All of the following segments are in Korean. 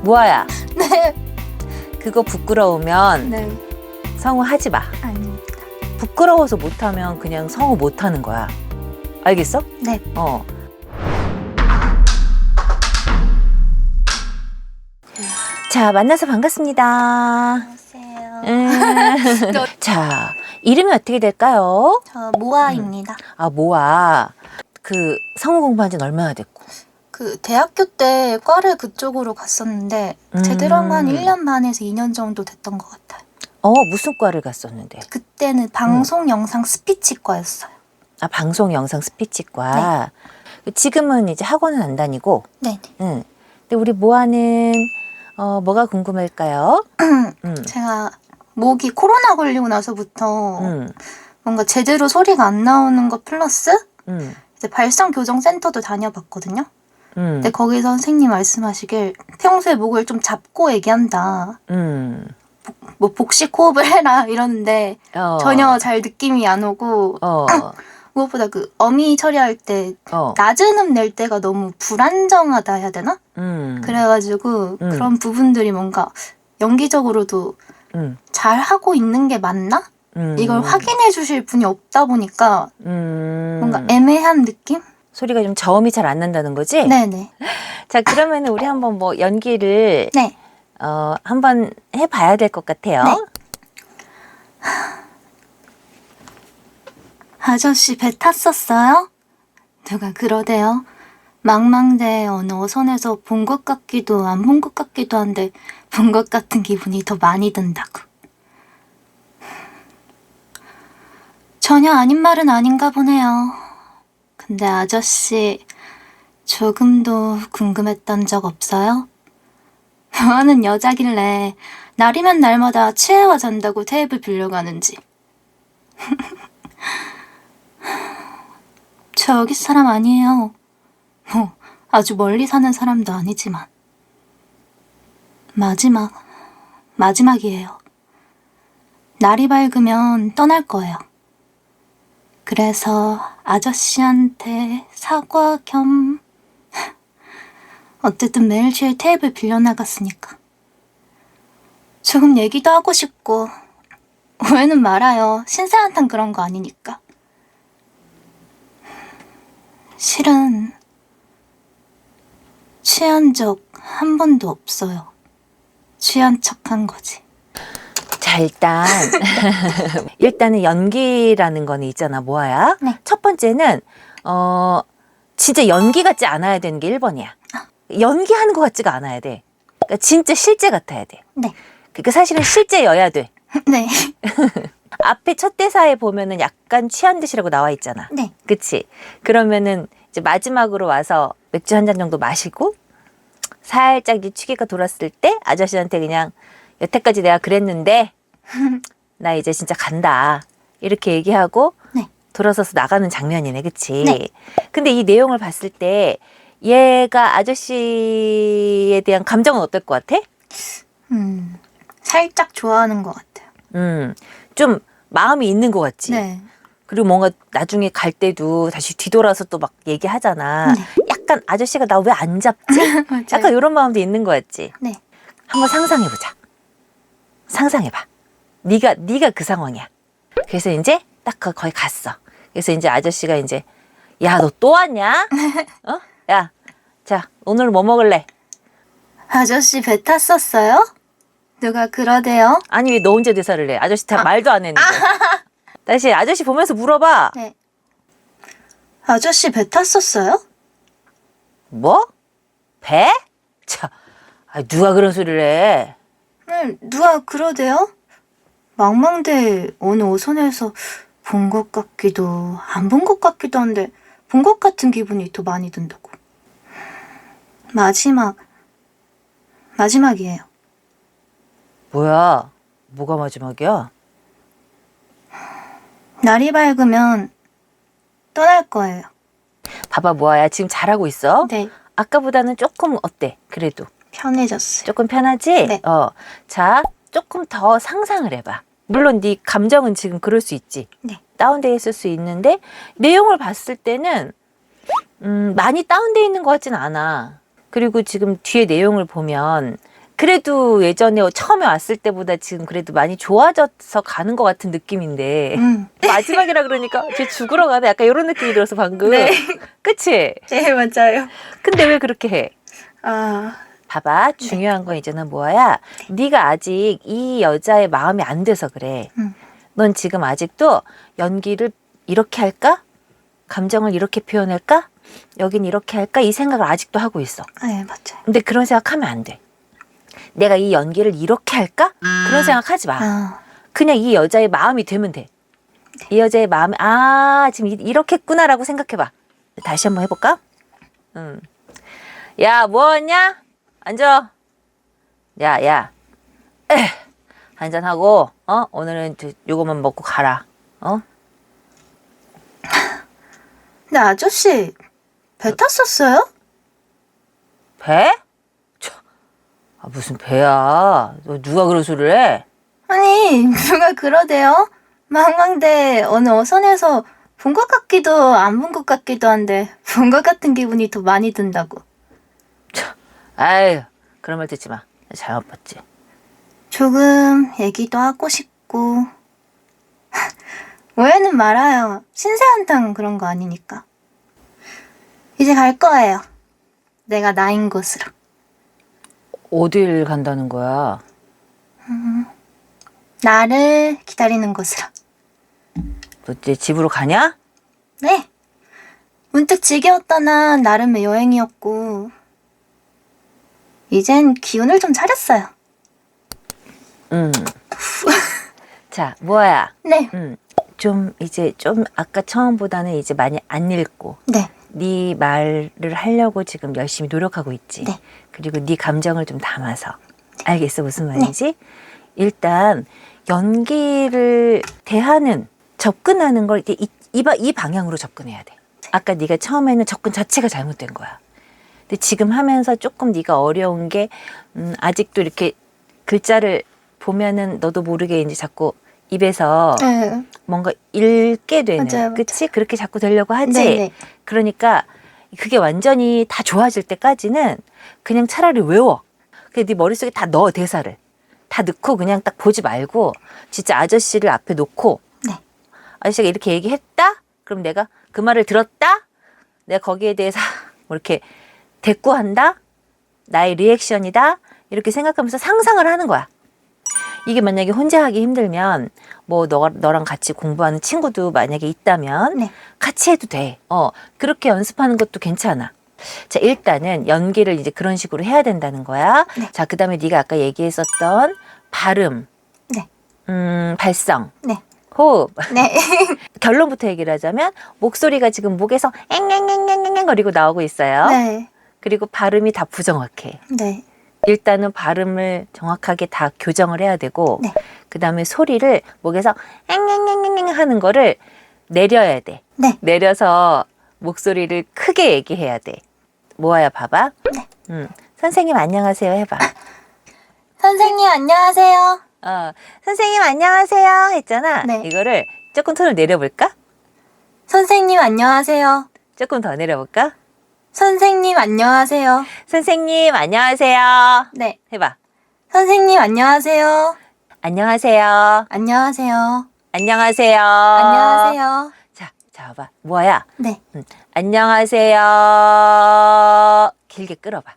모아야, 네. 그거 부끄러우면 네. 성우 하지 마. 아닙니다. 부끄러워서 못하면 그냥 성우 못하는 거야. 알겠어? 네. 자, 만나서 반갑습니다. 안녕하세요. 자, 이름이 어떻게 될까요? 저 모아입니다. 아, 모아. 그 성우 공부한 지는 얼마나 됐고? 그 대학교 때 과를 그쪽으로 갔었는데 제대로 한 1년 반에서 2년 정도 됐던 것 같아요. 무슨 과를 갔었는데? 그때는 방송 영상 스피치과였어요. 아, 방송 영상 스피치과. 지금은 이제 학원은 안 다니고. 네. 응. 근데 우리 모아는 뭐가 궁금할까요? 제가 목이 코로나 걸리고 나서부터 응. 뭔가 제대로 소리가 안 나오는 것 플러스 응. 이제 발성 교정 센터도 다녀봤거든요. 응. 근데 거기서 선생님 말씀하시길 평소에 목을 좀 잡고 얘기한다. 뭐 복식 호흡을 해라 이러는데 전혀 잘 느낌이 안 오고 무엇보다 그 어미 처리할 때 낮은 음 낼 때가 너무 불안정하다 해야 되나? 그래가지고 그런 부분들이 뭔가 연기적으로도 잘 하고 있는 게 맞나? 이걸 확인해 주실 분이 없다 보니까 뭔가 애매한 느낌? 소리가 좀 저음이 잘 안 난다는 거지? 네네. 자, 그러면 우리 한번 뭐 연기를 네. 한번 해봐야 될 것 같아요. 네. 아저씨 배 탔었어요? 누가 그러대요. 망망대해 어느 어선에서 본 것 같기도 안 본 것 같기도 한데 본 것 같은 기분이 더 많이 든다고. 전혀 아닌 말은 아닌가 보네요. 근데 아저씨 조금도 궁금했던 적 없어요? 뭐하는 여자길래 날이면 날마다 치해와 잔다고 테이블 빌려가는지. 저 여기 사람 아니에요. 뭐 아주 멀리 사는 사람도 아니지만 마지막이에요. 날이 밝으면 떠날 거예요. 그래서 아저씨한테 사과 겸 어쨌든 매일주일 테이블 빌려나갔으니까 조금 얘기도 하고 싶고 오해는 말아요. 신세한탄 그런 거 아니니까. 실은 취한 적 한 번도 없어요. 취한 척한 거지. 자, 일단은 연기라는 거는 있잖아, 모아야. 네. 첫 번째는 진짜 연기 같지 않아야 되는 게 1번이야. 연기하는 것 같지가 않아야 돼. 그러니까 진짜 실제 같아야 돼. 네. 그러니까 사실은 실제여야 돼. 네. 앞에 첫 대사에 보면은 약간 취한 듯이라고 나와 있잖아. 네. 그치? 그러면은 이제 마지막으로 와서 맥주 한 잔 정도 마시고 살짝 이 취기가 돌았을 때 아저씨한테 그냥 여태까지 내가 그랬는데 나 이제 진짜 간다. 이렇게 얘기하고 네. 돌아서서 나가는 장면이네. 그치? 네. 근데 이 내용을 봤을 때 얘가 아저씨에 대한 감정은 어떨 것 같아? 살짝 좋아하는 것 같아요. 좀 마음이 있는 것 같지? 네. 그리고 뭔가 나중에 갈 때도 다시 뒤돌아서 또 막 얘기하잖아. 네. 약간 아저씨가 나 왜 안 잡지? 맞아요. 약간 이런 마음도 있는 것 같지? 네. 한번 상상해보자. 상상해봐. 네가 그 상황이야. 그래서 이제 딱 거기 갔어. 그래서 이제 아저씨가 이제 야, 너 또 왔냐? 야, 자, 오늘 뭐 먹을래? 아저씨 배 탔었어요? 누가 그러대요? 아니, 왜 너 혼자 대사를 해? 아저씨 다 말도 안 했는데. 다시 아저씨 보면서 물어봐. 네. 아저씨 배 탔었어요? 뭐? 배? 자, 누가 그런 소리를 해? 네, 누가 그러대요? 망망대해 어느 어선에서 본 것 같기도 안 본 것 같기도 한데 본 것 같은 기분이 더 많이 든다고. 마지막이에요. 뭐야? 뭐가 마지막이야? 날이 밝으면 떠날 거예요. 봐봐, 뭐야? 지금 잘하고 있어? 네, 아까보다는 조금 어때? 그래도 편해졌어요. 조금 편하지? 네. 자, 조금 더 상상을 해봐. 물론 네 감정은 지금 그럴 수 있지. 네. 다운돼 있을 수 있는데 내용을 봤을 때는 많이 다운돼 있는 것 같지는 않아. 그리고 지금 뒤에 내용을 보면 그래도 예전에 처음에 왔을 때보다 지금 그래도 많이 좋아져서 가는 것 같은 느낌인데 마지막이라 그러니까 쟤 죽으러 가네 약간 이런 느낌이 들어서 방금. 네. 그치? 네, 맞아요. 근데 왜 그렇게 해? 아, 봐봐. 중요한 건 있잖아 뭐야. 네가 아직 이 여자의 마음이 안 돼서 그래. 넌 지금 아직도 연기를 이렇게 할까? 감정을 이렇게 표현할까? 여긴 이렇게 할까? 이 생각을 아직도 하고 있어. 네, 맞아요. 근데 그런 생각하면 안 돼. 내가 이 연기를 이렇게 할까? 그런 생각하지 마. 아, 그냥 이 여자의 마음이 되면 돼. 이 여자의 마음이 지금 이렇게 했구나라고 생각해봐. 다시 한번 해볼까? 야, 뭐하냐? 앉아. 야. 한잔하고 오늘은 요거만 먹고 가라. 근데 아저씨, 배 탔었어요? 배? 무슨 배야? 너 누가 그런 소리를 해? 아니, 누가 그러대요? 망망대 어느 어선에서 본 것 같기도 안 본 것 같기도 한데 본 것 같은 기분이 더 많이 든다고. 아유, 그런 말 듣지 마. 잘못 봤지. 조금 얘기도 하고 싶고 오해는 말아요. 신세한탕 그런 거 아니니까. 이제 갈 거예요. 내가 나인 곳으로. 어딜 간다는 거야? 나를 기다리는 곳으로. 너 이제 집으로 가냐? 네. 문득 지겨웠던 한 나름의 여행이었고 이젠 기운을 좀 차렸어요. 자, 뭐야? 네. 좀 아까 처음보다는 이제 많이 안 읽고 네. 네 말을 하려고 지금 열심히 노력하고 있지. 네. 그리고 네 감정을 좀 담아서. 알겠어 무슨 말인지? 일단 연기를 대하는 접근하는 걸 이제 이 방향으로 접근해야 돼. 아까 네가 처음에는 접근 자체가 잘못된 거야. 근데 지금 하면서 조금 네가 어려운 게 아직도 이렇게 글자를 보면은 너도 모르게 이제 자꾸 입에서 네. 뭔가 읽게 되는. 맞아요, 그치? 그렇게 자꾸 되려고 하지? 네네. 그러니까 그게 완전히 다 좋아질 때까지는 그냥 차라리 외워. 그냥 네 머릿속에 다 넣어 대사를. 다 넣고 그냥 딱 보지 말고 진짜 아저씨를 앞에 놓고 네. 아저씨가 이렇게 얘기했다? 그럼 내가 그 말을 들었다? 내가 거기에 대해서 뭐 이렇게 대꾸한다? 나의 리액션이다? 이렇게 생각하면서 상상을 하는 거야. 이게 만약에 혼자 하기 힘들면 뭐 너랑 같이 공부하는 친구도 만약에 있다면 네. 같이 해도 돼. 그렇게 연습하는 것도 괜찮아. 자, 일단은 연기를 이제 그런 식으로 해야 된다는 거야. 네. 자, 그다음에 네가 아까 얘기했었던 발음, 네. 발성, 네. 호흡. 네. 결론부터 얘기를 하자면 목소리가 지금 목에서 앵앵앵앵앵 거리고 나오고 있어요. 네. 그리고 발음이 다 부정확해. 네. 일단은 발음을 정확하게 다 교정을 해야 되고 네. 그다음에 소리를 목에서 앵앵앵앵앵 하는 거를 내려야 돼. 네. 내려서 목소리를 크게 얘기해야 돼. 모아야 봐봐. 네. 선생님 안녕하세요 해봐. 선생님 안녕하세요. 선생님 안녕하세요 했잖아. 네. 이거를 조금 톤을 내려볼까? 선생님 안녕하세요. 조금 더 내려볼까? 선생님 안녕하세요. 선생님 안녕하세요. 네. 해봐. 선생님 안녕하세요. 안녕하세요. 안녕하세요. 안녕하세요. 안녕하세요. 자 봐봐. 뭐야? 네. 안녕하세요. 길게 끌어봐.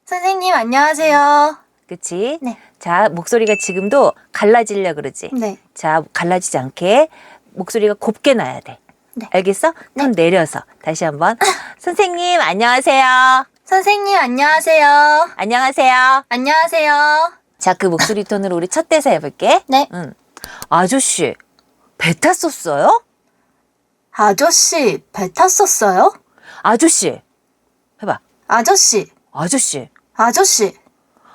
선생님 안녕하세요. 그치? 네. 자, 목소리가 지금도 갈라지려 그러지? 네. 자, 갈라지지 않게 목소리가 곱게 나야 돼. 네. 알겠어? 톤 내려서. 다시 한번. 선생님, 안녕하세요. 선생님 안녕하세요. 안녕하세요. 안녕하세요. 자, 그 목소리 톤으로 우리 첫 대사 해볼게. 네. 아저씨, 배 탔었어요? 아저씨 배 탔었어요? 아저씨. 해봐. 아저씨. 아저씨. 아저씨.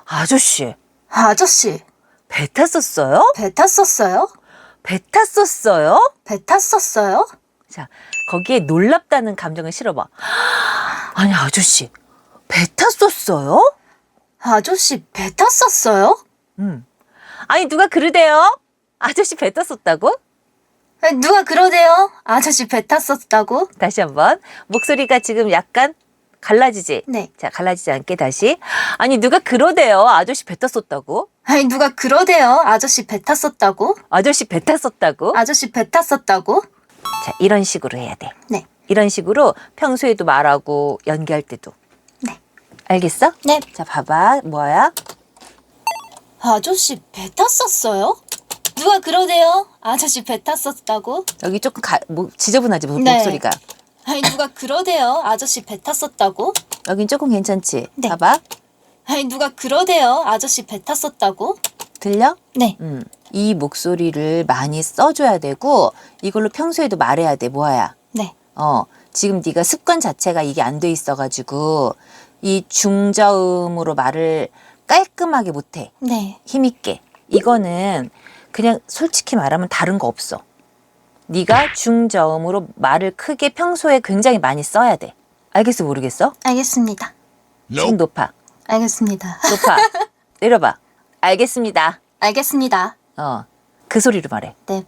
아저씨. 아저씨. 배 탔었어요? 배 탔었어요? 배 탔었어요? 배 탔었어요? 자, 거기에 놀랍다는 감정을 실어봐. 아니, 아저씨, 배 탔었어요? 아저씨 배 탔었어요? 아니, 누가 그러대요? 아저씨 배 탔었다고? 누가 그러대요? 아저씨 배 탔었다고? 다시 한번. 목소리가 지금 약간 갈라지지? 네. 자, 갈라지지 않게 다시. 아니, 누가 그러대요. 아저씨 배 탔었다고? 아니, 누가 그러대요. 아저씨 배 탔었다고? 아저씨 배 탔었다고? 아저씨 배 탔었다고? 자, 이런 식으로 해야 돼. 네. 이런 식으로 평소에도 말하고 연기할 때도. 네. 알겠어? 네. 자, 봐봐. 뭐야? 아저씨 배 탔었어요? 누가 그러대요. 아저씨 배 탔었다고? 여기 조금 지저분하지, 네. 목소리가. 아니, 누가 그러대요. 아저씨 배 탔었다고? 여긴 조금 괜찮지? 네. 봐봐. 아니, 누가 그러대요. 아저씨 배 탔었다고? 들려? 네. 이 목소리를 많이 써줘야 되고 이걸로 평소에도 말해야 돼. 뭐야? 네. 지금 네가 습관 자체가 이게 안 돼 있어가지고 이 중저음으로 말을 깔끔하게 못해. 네. 힘있게. 이거는 그냥 솔직히 말하면 다른 거 없어. 네가 중저음으로 말을 크게 평소에 굉장히 많이 써야 돼. 알겠어 모르겠어? 알겠습니다. 지금 높아. 알겠습니다. 높아. 내려봐. 알겠습니다. 알겠습니다. 그 소리로 말해. 네.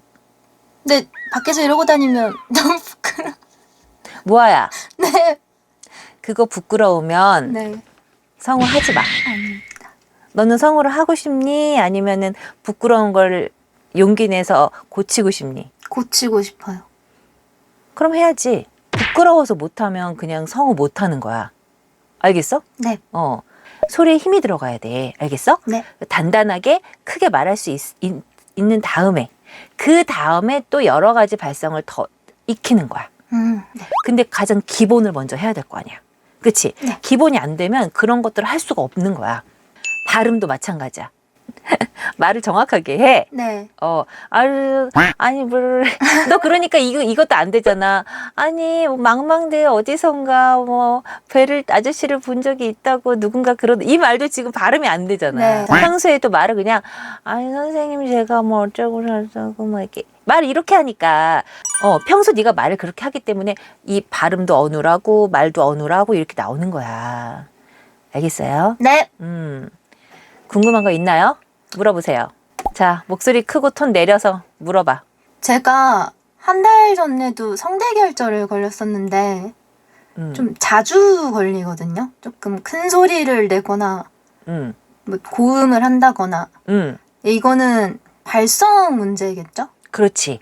근데 밖에서 이러고 다니면 너무 부끄러워. 모아야. 네. 그거 부끄러우면 네. 성우하지 마. 아닙니다. 너는 성우를 하고 싶니? 아니면은 부끄러운 걸 용기 내서 고치고 싶니? 고치고 싶어요. 그럼 해야지. 부끄러워서 못하면 그냥 성우 못하는 거야. 알겠어? 네. 소리에 힘이 들어가야 돼. 알겠어? 네. 단단하게 크게 말할 수 있는 다음에 그 다음에 또 여러 가지 발성을 더 익히는 거야. 네. 근데 가장 기본을 먼저 해야 될 거 아니야. 그치? 네. 기본이 안 되면 그런 것들을 할 수가 없는 거야. 발음도 마찬가지야. 말을 정확하게 해. 네. 아니, 너 그러니까 이것도 안 되잖아. 아니, 망망대해 어디선가, 아저씨를 본 적이 있다고 누군가 이 말도 지금 발음이 안 되잖아. 네. 평소에도 말을 그냥, 아니, 선생님, 제가 어쩌고 저쩌고, 이렇게. 말을 이렇게 하니까, 평소 네가 말을 그렇게 하기 때문에 이 발음도 어눌하고, 말도 어눌하고, 이렇게 나오는 거야. 알겠어요? 네. 궁금한 거 있나요? 물어보세요. 자, 목소리 크고 톤 내려서 물어봐. 제가 한 달 전에도 성대결절을 걸렸었는데 좀 자주 걸리거든요. 조금 큰 소리를 내거나 뭐 고음을 한다거나 이거는 발성 문제겠죠? 그렇지.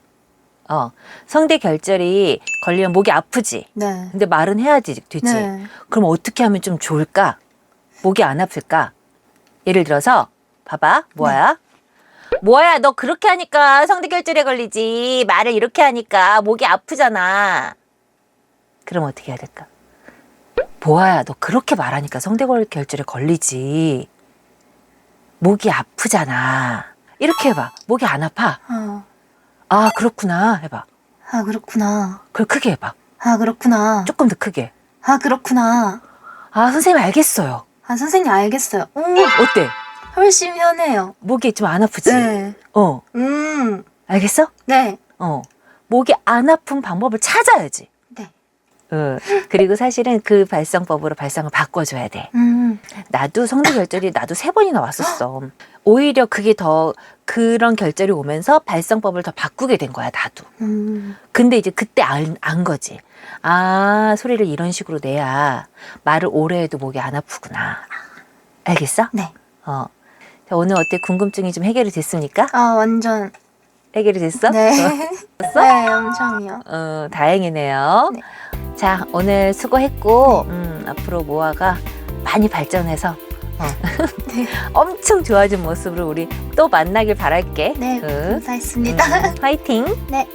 성대 결절이 걸리면 목이 아프지. 네. 근데 말은 해야지 되지. 네. 그럼 어떻게 하면 좀 좋을까? 목이 안 아플까? 예를 들어서 봐봐. 뭐야? 뭐야, 너 그렇게 하니까 성대 결절에 걸리지. 말을 이렇게 하니까 목이 아프잖아. 그럼 어떻게 해야 될까? 뭐야, 너 그렇게 말하니까 성대 결절에 걸리지. 목이 아프잖아. 이렇게 해봐. 목이 안 아파. 아, 그렇구나. 해봐. 아, 그렇구나. 그걸 크게 해봐. 아, 그렇구나. 조금 더 크게. 아, 그렇구나. 아, 선생님 알겠어요. 아, 선생님 알겠어요. 어때? 훨씬 편해요. 목이 좀 안 아프지? 네. 알겠어? 네. 목이 안 아픈 방법을 찾아야지. 네. 그리고 사실은 그 발성법으로 발성을 바꿔줘야 돼. 나도 성대 결절이 나도 3번이나 왔었어. 오히려 그게 더 그런 결절이 오면서 발성법을 더 바꾸게 된 거야, 나도. 근데 이제 그때 안 거지. 아, 소리를 이런 식으로 내야 말을 오래 해도 목이 안 아프구나. 알겠어? 네. 자, 오늘 어때? 궁금증이 좀 해결이 됐습니까? 완전. 해결이 됐어? 네. 됐어? 네, 엄청이요. 다행이네요. 네. 자, 오늘 수고했고, 앞으로 모아가 많이 발전해서 네. 엄청 좋아진 모습으로 우리 또 만나길 바랄게. 네, 감사했습니다. 화이팅! 네.